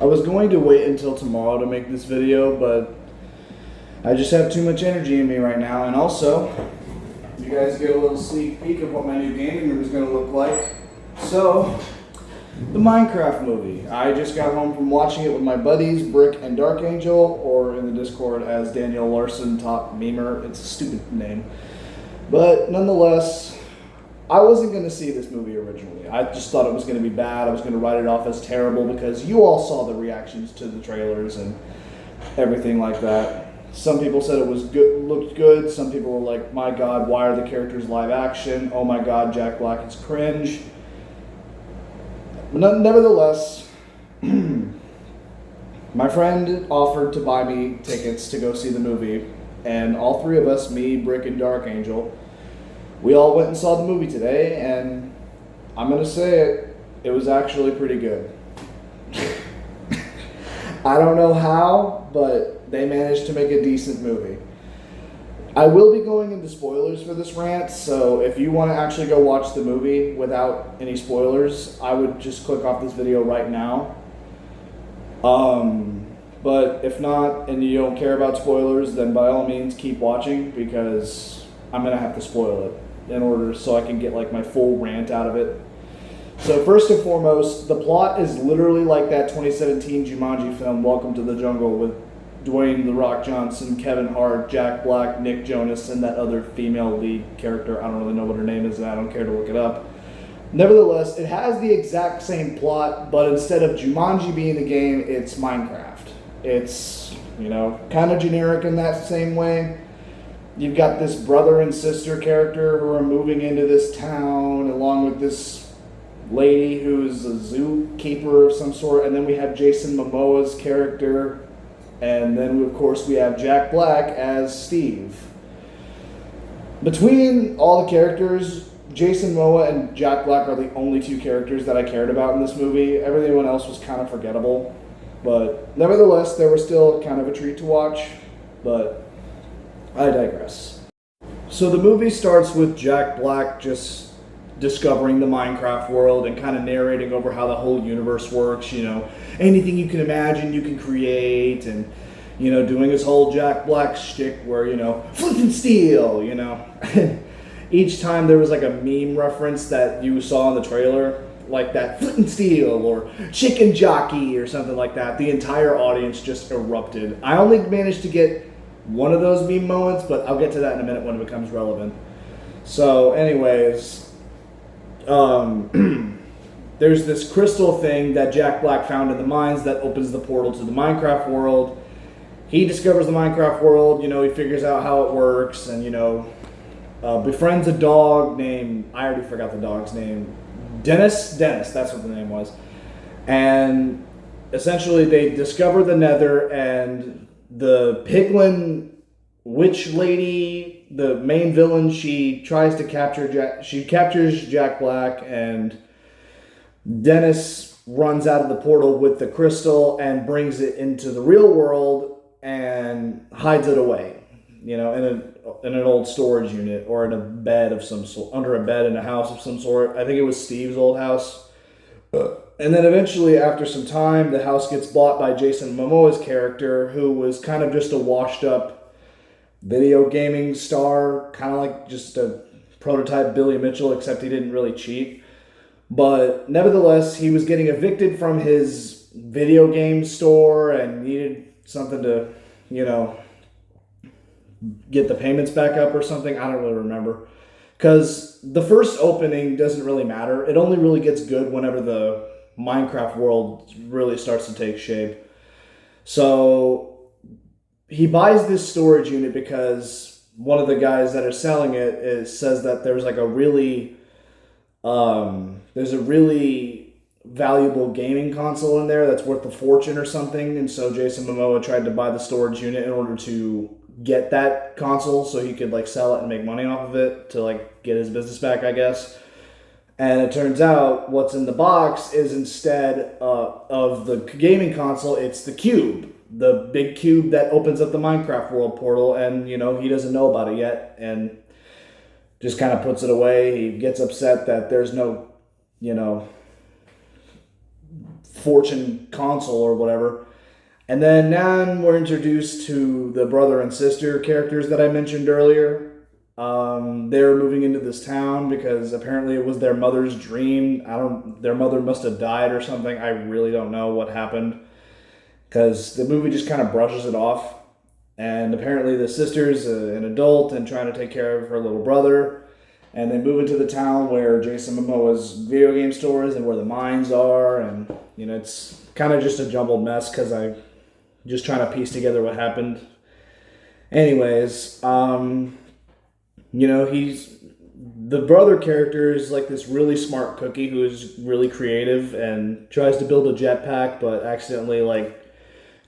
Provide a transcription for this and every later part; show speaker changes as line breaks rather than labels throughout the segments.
I was going to wait until tomorrow to make this video, but I just have too much energy in me right now. And also, you guys get a little sneak peek of what my new gaming room is going to look like. So, the Minecraft movie. I just got home from watching it with my buddies, Brick and Dark Angel, or in the Discord as Daniel Larson Top Memer. It's a stupid name. But nonetheless, I wasn't going to see this movie originally. I just thought it was going to be bad. I was going to write it off as terrible because you all saw the reactions to the trailers and everything like that. Some people said it was good, looked good. Some people were like, my God, why are the characters live action? Oh my God, Jack Black is cringe. Nevertheless, my friend offered to buy me tickets to go see the movie. And all three of us, me, Brick, and Dark Angel, we all went and saw the movie today, and I'm going to say it was actually pretty good. I don't know how, but they managed to make a decent movie. I will be going into spoilers for this rant, so if you want to actually go watch the movie without any spoilers, I would just click off this video right now. But if not, and you don't care about spoilers, then by all means keep watching, because I'm going to have to spoil it in order so I can get like my full rant out of it. So first and foremost, the plot is literally like that 2017 Jumanji film, Welcome to the Jungle, with Dwayne "The Rock" Johnson, Kevin Hart, Jack Black, Nick Jonas, and that other female lead character. I don't really know what her name is, and I don't care to look it up. Nevertheless, it has the exact same plot, but instead of Jumanji being the game, it's Minecraft. It's, kind of generic in that same way. You've got this brother and sister character who are moving into this town along with this lady who's a zookeeper of some sort, and then we have Jason Momoa's character, and then of course we have Jack Black as Steve. Between all the characters, Jason Momoa and Jack Black are the only two characters that I cared about in this movie. Everyone else was kind of forgettable, but nevertheless, they were still kind of a treat to watch, but I digress. So the movie starts with Jack Black just discovering the Minecraft world and kind of narrating over how the whole universe works, anything you can imagine you can create, and, doing his whole Jack Black shtick where, flint and steel, Each time there was like a meme reference that you saw in the trailer, like that flint and steel or chicken jockey or something like that. The entire audience just erupted. I only managed to get one of those meme moments, but I'll get to that in a minute when it becomes relevant. So anyways, there's this crystal thing that Jack Black found in the mines that opens the portal to the Minecraft world. He discovers the Minecraft world, he figures out how it works, and, befriends a dog named, I already forgot the dog's name, Dennis, that's what the name was. And essentially they discover the Nether, and the Piglin witch lady, the main villain, she tries to captures Jack Black, and Dennis runs out of the portal with the crystal and brings it into the real world and hides it away, in an old storage unit or in a bed of some sort, under a bed in a house of some sort. I think it was Steve's old house. And then eventually, after some time, the house gets bought by Jason Momoa's character, who was kind of just a washed-up video gaming star, kind of like just a prototype Billy Mitchell, except he didn't really cheat. But nevertheless, he was getting evicted from his video game store and needed something to, get the payments back up or something. I don't really remember. Because the first opening doesn't really matter. It only really gets good whenever the Minecraft world really starts to take shape. So he buys this storage unit because one of the guys that are selling it says that there's like a really valuable gaming console in there that's worth a fortune or something. And so Jason Momoa tried to buy the storage unit in order to get that console so he could like sell it and make money off of it to like get his business back, I guess. And it turns out what's in the box is, instead of the gaming console, it's the cube, the big cube that opens up the Minecraft world portal, and he doesn't know about it yet, and just kind of puts it away. He gets upset that there's no fortune console or whatever. And then now we're introduced to the brother and sister characters that I mentioned earlier. They're moving into this town because apparently it was their mother's dream. Their mother must have died or something. I really don't know what happened because the movie just kind of brushes it off. And apparently the sister's an adult and trying to take care of her little brother. And they move into the town where Jason Momoa's video game store is and where the mines are. And, it's kind of just a jumbled mess because I just trying to piece together what happened. Anyways, he's the brother character is like this really smart cookie who is really creative and tries to build a jetpack, but accidentally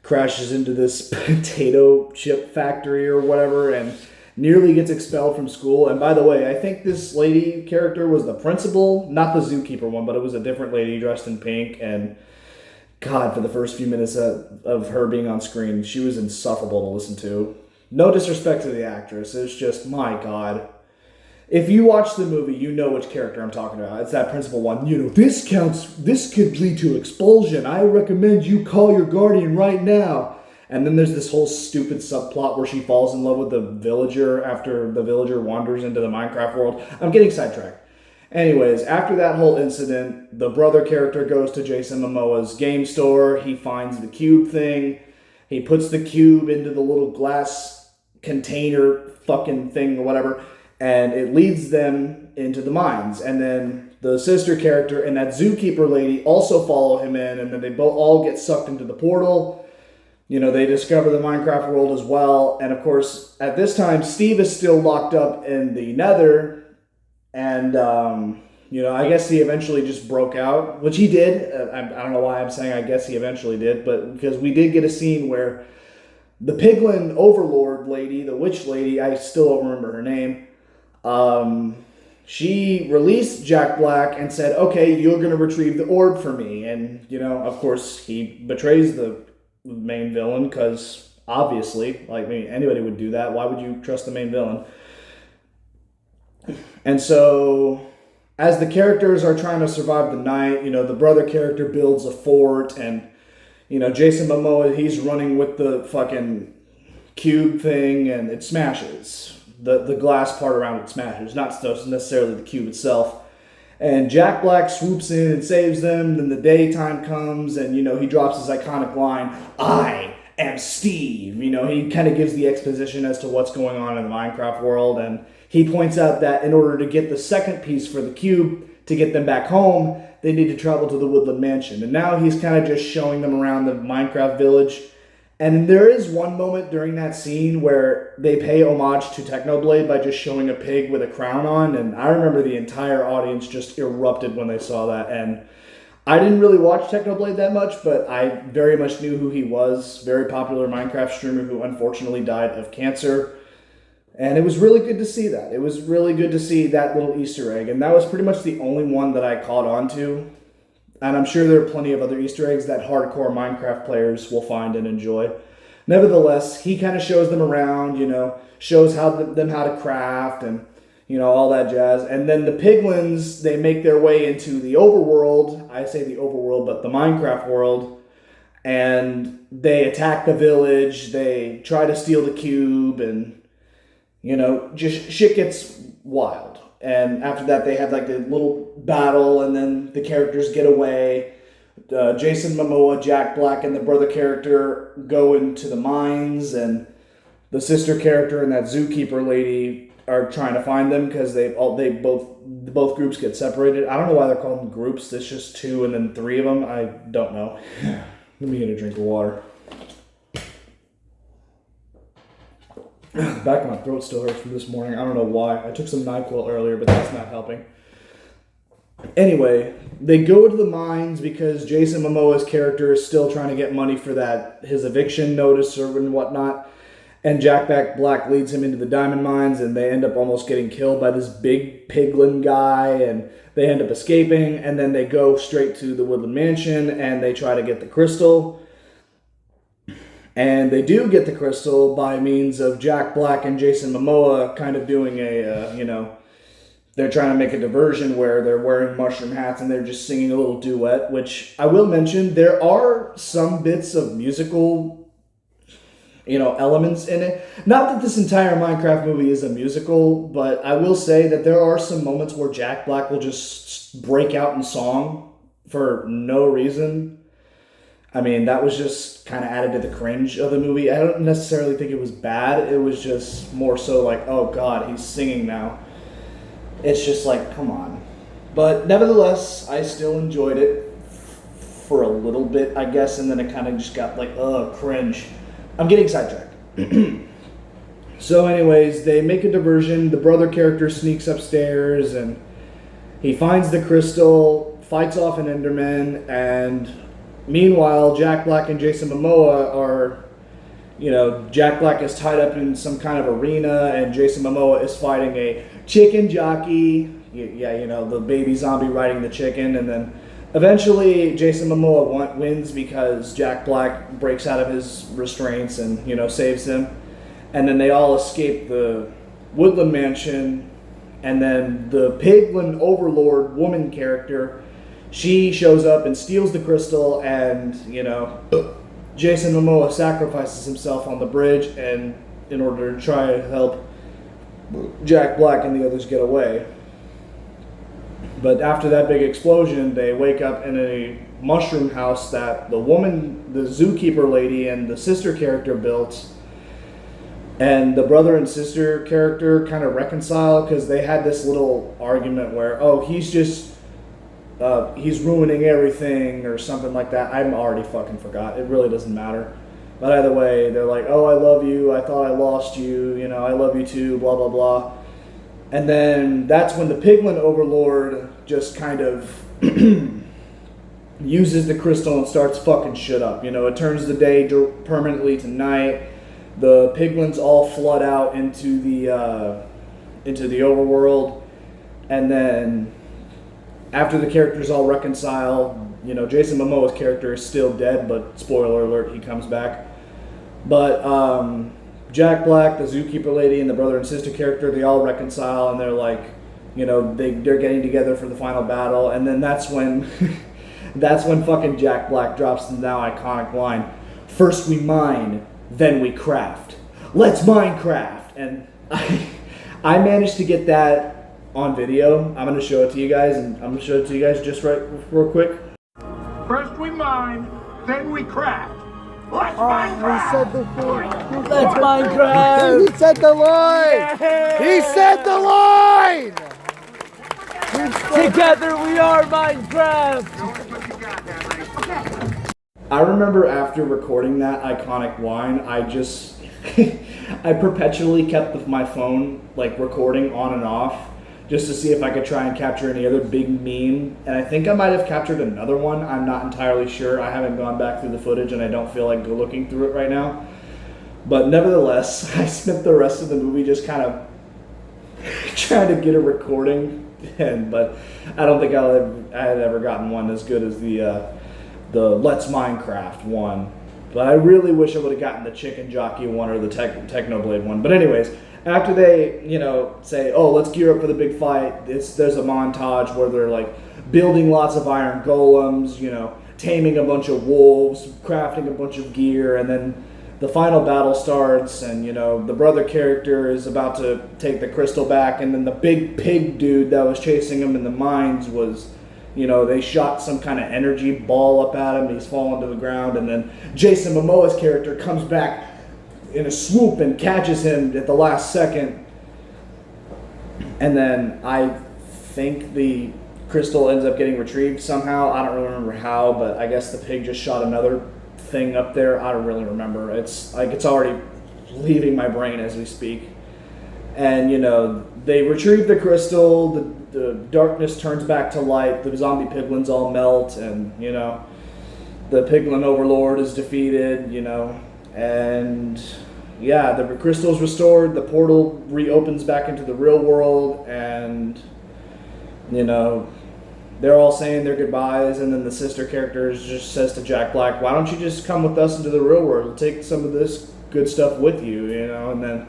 crashes into this potato chip factory or whatever and nearly gets expelled from school. And by the way, I think this lady character was the principal, not the zookeeper one, but it was a different lady dressed in pink. And God, for the first few minutes of her being on screen, she was insufferable to listen to. No disrespect to the actress. It's just, my God. If you watch the movie, you know which character I'm talking about. It's that principal one. This could lead to expulsion. I recommend you call your guardian right now. And then there's this whole stupid subplot where she falls in love with the villager after the villager wanders into the Minecraft world. I'm getting sidetracked. Anyways, after that whole incident, the brother character goes to Jason Momoa's game store. He finds the cube thing. He puts the cube into the little glass container fucking thing or whatever, and it leads them into the mines. And then the sister character and that zookeeper lady also follow him in, and then they both all get sucked into the portal. They discover the Minecraft world as well. And of course, at this time, Steve is still locked up in the Nether. And, I guess he eventually just broke out, which he did. I don't know why I'm saying I guess he eventually did, but because we did get a scene where the Piglin Overlord lady, the witch lady, I still don't remember her name, she released Jack Black and said, okay, you're going to retrieve the orb for me. And, of course, he betrays the main villain because, obviously, anybody would do that. Why would you trust the main villain? And so, as the characters are trying to survive the night, the brother character builds a fort, and, Jason Momoa, he's running with the fucking cube thing, and it smashes. The glass part around it smashes, not necessarily the cube itself. And Jack Black swoops in and saves them, then the daytime comes, and, he drops his iconic line, I am Steve. He kind of gives the exposition as to what's going on in the Minecraft world, and he points out that in order to get the second piece for the cube, to get them back home, they need to travel to the Woodland Mansion. And now he's kind of just showing them around the Minecraft village. And there is one moment during that scene where they pay homage to Technoblade by just showing a pig with a crown on. And I remember the entire audience just erupted when they saw that. And I didn't really watch Technoblade that much, but I very much knew who he was. Very popular Minecraft streamer who unfortunately died of cancer. And it was really good to see that. It was really good to see that little Easter egg. And that was pretty much the only one that I caught on to. And I'm sure there are plenty of other Easter eggs that hardcore Minecraft players will find and enjoy. Nevertheless, he kind of shows them around, shows them how to craft and, all that jazz. And then the piglins, they make their way into the overworld. I say the overworld, but the Minecraft world. And they attack the village. They try to steal the cube and, just shit gets wild. And after that, they have a little battle, and then the characters get away. Jason Momoa, Jack Black, and the brother character go into the mines, and the sister character and that zookeeper lady are trying to find them because both groups get separated. I don't know why they're calling them groups. There's just two and then three of them. I don't know. Let me get a drink of water. The back of my throat still hurts from this morning. I don't know why. I took some NyQuil earlier, but that's not helping. Anyway, they go to the mines because Jason Momoa's character is still trying to get money for his eviction notice or whatnot. And Jack Black leads him into the diamond mines, and they end up almost getting killed by this big piglin guy, and they end up escaping, and then they go straight to the Woodland Mansion, and they try to get the crystal. And they do get the crystal by means of Jack Black and Jason Momoa kind of doing a, they're trying to make a diversion where they're wearing mushroom hats and they're just singing a little duet, which I will mention, there are some bits of musical, elements in it. Not that this entire Minecraft movie is a musical, but I will say that there are some moments where Jack Black will just break out in song for no reason. I mean, that was just kind of added to the cringe of the movie. I don't necessarily think it was bad. It was just more so like, oh God, he's singing now. It's just like, come on. But nevertheless, I still enjoyed it for a little bit, I guess, and then it kind of just got like, cringe. I'm getting sidetracked. So anyways, they make a diversion. The brother character sneaks upstairs and he finds the crystal, fights off an Enderman, and meanwhile, Jack Black and Jason Momoa are, Jack Black is tied up in some kind of arena, and Jason Momoa is fighting a chicken jockey. The baby zombie riding the chicken, and then eventually Jason Momoa wins because Jack Black breaks out of his restraints and, saves him. And then they all escape the Woodland Mansion, and then the Piglin Overlord woman character, she shows up and steals the crystal, and, Jason Momoa sacrifices himself on the bridge and in order to try to help Jack Black and the others get away. But after that big explosion, they wake up in a mushroom house that the zookeeper lady and the sister character built. And the brother and sister character kind of reconcile because they had this little argument where, he's ruining everything or something like that. I'm already fucking forgot. It really doesn't matter. But either way, they're like, oh, I love you. I thought I lost you. I love you too, blah, blah, blah. And then that's when the Piglin Overlord just kind of uses the crystal and starts fucking shit up. It turns the day permanently to night. The piglins all flood out into the overworld. And then after the characters all reconcile, Jason Momoa's character is still dead, but spoiler alert, he comes back. But Jack Black, the zookeeper lady, and the brother and sister character, they all reconcile, and they're like, they're getting together for the final battle. And then that's when fucking Jack Black drops the now iconic line, "First we mine, then we craft. Let's Minecraft." And I managed to get that on video. I'm going to show it to you guys, and I'm going to show it to you guys just real quick.
First we mine, then we craft. Let's Minecraft!
He said the thing.
Let's Minecraft!
He said the line! He said the line!
Together we are Minecraft!
I remember after recording that iconic line, I perpetually kept my phone recording on and off just to see if I could try and capture any other big meme. And I think I might have captured another one. I'm not entirely sure. I haven't gone back through the footage and I don't feel like looking through it right now. But nevertheless, I spent the rest of the movie just kind of trying to get a recording. But I don't think I had ever gotten one as good as the Let's Minecraft one. But I really wish I would have gotten the Chicken Jockey one or the Technoblade one. But anyways, after they, say, oh, let's gear up for the big fight, there's a montage where they're building lots of iron golems, taming a bunch of wolves, crafting a bunch of gear, and then the final battle starts, and the brother character is about to take the crystal back, and then the big pig dude that was chasing him in the mines was, they shot some kind of energy ball up at him, he's fallen to the ground, and then Jason Momoa's character comes back in a swoop and catches him at the last second. And then I think the crystal ends up getting retrieved somehow. I don't really remember how, but I guess the pig just shot another thing up there. I don't really remember. It's already leaving my brain as we speak. And they retrieve the crystal, the darkness turns back to light, the zombie piglins all melt, and the Piglin Overlord is defeated, and yeah, the crystal's restored, the portal reopens back into the real world, and they're all saying their goodbyes, and then the sister character just says to Jack Black, why don't you just come with us into the real world, take some of this good stuff with you, and then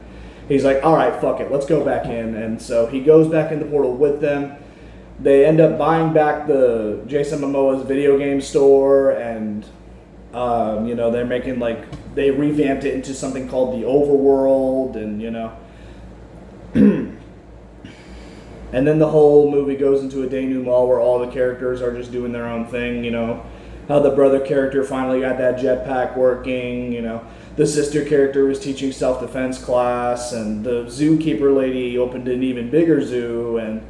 he's like, all right, fuck it, let's go back in. And so he goes back in the portal with them. They end up buying back the Jason Momoa's video game store, and they're making they revamped it into something called the Overworld, and and then the whole movie goes into a denouement where all the characters are just doing their own thing. How the brother character finally got that jetpack working. The sister character was teaching self-defense class, and the zookeeper lady opened an even bigger zoo, and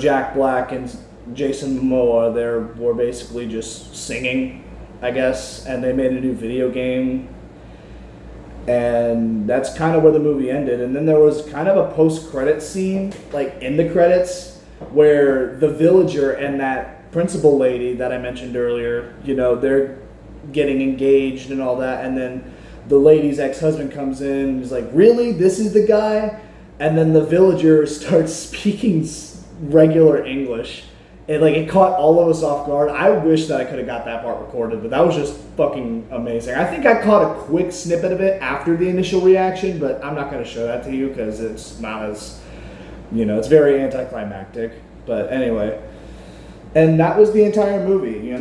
Jack Black and Jason Momoa were basically just singing, I guess, and they made a new video game. And that's kind of where the movie ended. And then there was kind of a post-credit scene, in the credits, where the villager and that principal lady that I mentioned earlier, they're getting engaged and all that, and then the lady's ex-husband comes in and he's like, really? This is the guy? And then the villager starts speaking regular English. And it caught all of us off guard. I wish that I could have got that part recorded, but that was just fucking amazing. I think I caught a quick snippet of it after the initial reaction, but I'm not going to show that to you because it's not as, it's very anticlimactic. But anyway, and that was the entire movie,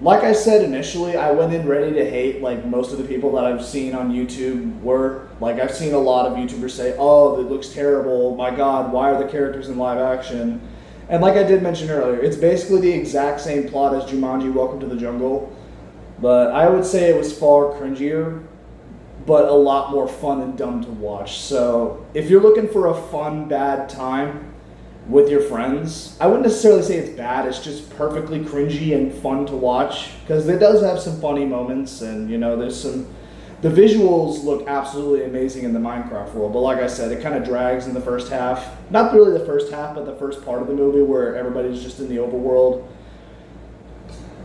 Like I said initially, I went in ready to hate most of the people that I've seen on YouTube were. I've seen a lot of YouTubers say, oh, it looks terrible, my god, why are the characters in live action? And like I did mention earlier, it's basically the exact same plot as Jumanji Welcome to the Jungle, but I would say it was far cringier, but a lot more fun and dumb to watch. So if you're looking for a fun, bad time with your friends, I wouldn't necessarily say it's bad, it's just perfectly cringy and fun to watch, because it does have some funny moments, and there's the visuals look absolutely amazing in the Minecraft world, but like I said, it kind of drags in the first half. Not really the first half, but the first part of the movie where everybody's just in the overworld.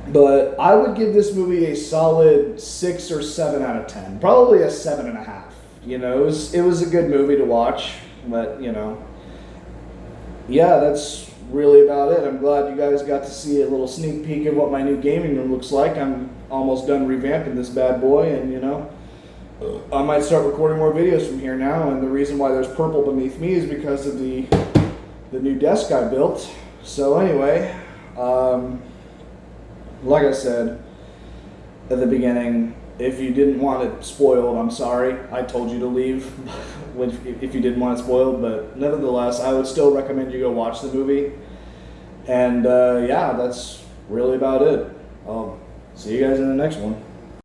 But I would give this movie a solid 6 or 7 out of 10. Probably a 7.5. It was a good movie to watch, but yeah, that's really about it. I'm glad you guys got to see a little sneak peek of what my new gaming room looks like. I'm almost done revamping this bad boy, and I might start recording more videos from here now, and the reason why there's purple beneath me is because of the new desk I built. So anyway, like I said at the beginning, if you didn't want it spoiled, I'm sorry. I told you to leave if you didn't want it spoiled, but nevertheless, I would still recommend you go watch the movie. And yeah, that's really about it. I'll see you guys in the next one.